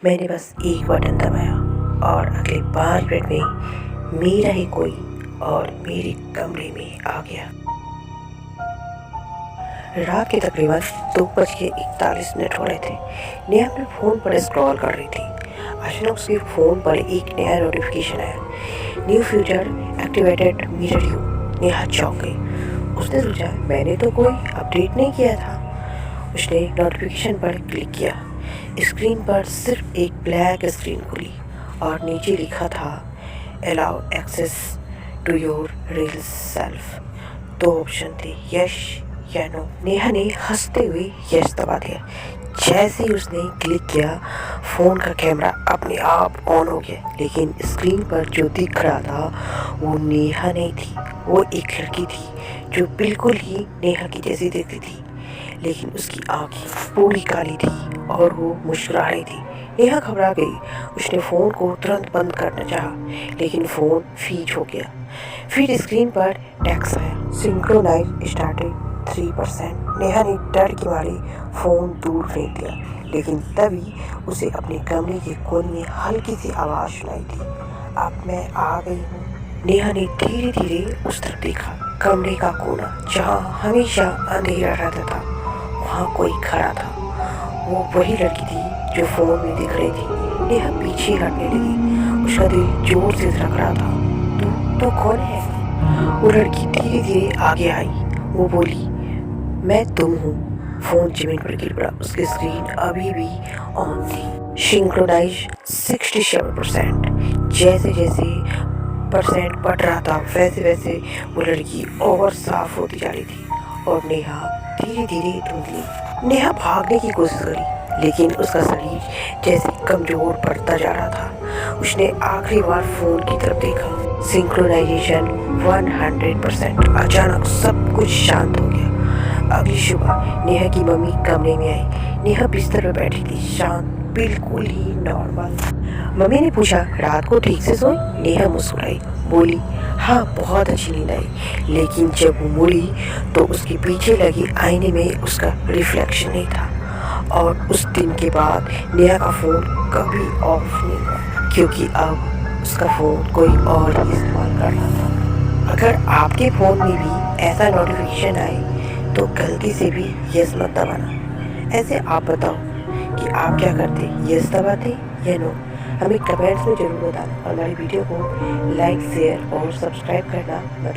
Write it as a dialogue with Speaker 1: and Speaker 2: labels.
Speaker 1: मैंने बस एक बटन दबाया और अगले 5 मिनट में मेरा ही कोई और मेरे कमरे में आ गया। रात के तकरीबन 2:41 हो रहे थे। नेहा अपने फ़ोन पर स्क्रॉल कर रही थी। अचानक उसके फ़ोन पर एक नया नोटिफिकेशन आया, new feature activated mirror you. Neha चौंक गई। उसने सोचा मैंने तो कोई अपडेट नहीं किया था। उसने नोटिफिकेशन पर क्लिक किया। स्क्रीन पर सिर्फ एक ब्लैक स्क्रीन खुली और नीचे लिखा था allow access to your real self. 2 option थे, यस या नो। नेहा ने हंसते हुए यस दबा दिया। जैसे ही उसने क्लिक किया फ़ोन का कैमरा अपने आप ऑन हो गया, लेकिन स्क्रीन पर जो दिख रहा था वो नेहा नहीं थी। वो एक लड़की थी जो बिल्कुल ही नेहा की जैसी दिखती थी, लेकिन उसकी आंखें पूरी काली थी और वो मुस्कुरा रही थी। नेहा घबरा गई। उसने फ़ोन को तुरंत बंद करना चाहा, लेकिन फ़ोन फ्रीज हो गया। फिर स्क्रीन पर टेक्स्ट आया, सिंक्रोनाइज स्टार्टेड 3%। नेहा ने डर के मारे फ़ोन दूर फेंक दिया, लेकिन तभी उसे अपने कमरे के कोने में हल्की सी आवाज़ सुनाई दी, अब मैं आ गई हूँ। नेहा ने धीरे धीरे उस तरफ देखा। कमरे का कोना जहाँ हमेशा अंधेरा रहता था, वहाँ कोई खड़ा था। वो वही लड़की थी जो फ़ोन में दिख रही थी। नेहा पीछे हटने लगी। उसका दिल जोर से धड़क रहा था। तू कौन है? वो लड़की धीरे धीरे आगे आई। वो बोली, मैं तुम हूँ। फ़ोन जमीन पर गिर पड़ा। उसकी स्क्रीन अभी भी ऑन थी। सिंक्रोनाइज 67%। जैसे जैसे परसेंट बढ़ रहा था वैसे वैसे वो लड़की और साफ होती जा रही थी और नेहा धीरे धीरे धुंधली। नेहा भागने की कोशिश करी, लेकिन उसका शरीर जैसे कमज़ोर पड़ता जा रहा था। उसने आखिरी बार फ़ोन की तरफ देखा। सिंक्रोनाइजेशन 100%। अचानक सब कुछ शांत हो गया। अगली सुबह नेहा की मम्मी कमरे में आई। नेहा बिस्तर पर बैठी थी, शांत, बिल्कुल ही नॉर्मल। मम्मी ने पूछा, रात को ठीक से सोई? नेहा मुस्कुराई, बोली, हाँ बहुत अच्छी नींद आई। लेकिन जब वो मुड़ी तो उसके पीछे लगे आईने में उसका रिफ्लेक्शन नहीं था। और उस दिन के बाद नेहा का फ़ोन कभी ऑफ नहीं हुआ, क्योंकि अब उसका फ़ोन कोई और ही इस्तेमाल कर रहा था। अगर आपके फ़ोन में भी ऐसा नोटिफिकेशन आए तो गलती से भी यस मत दबाना। ऐसे आप बताओ कि आप क्या करते, यस दबाते या नो? हमें कमेंट्स में ज़रूर बताना और हमारी वीडियो को लाइक, शेयर और सब्सक्राइब करना मत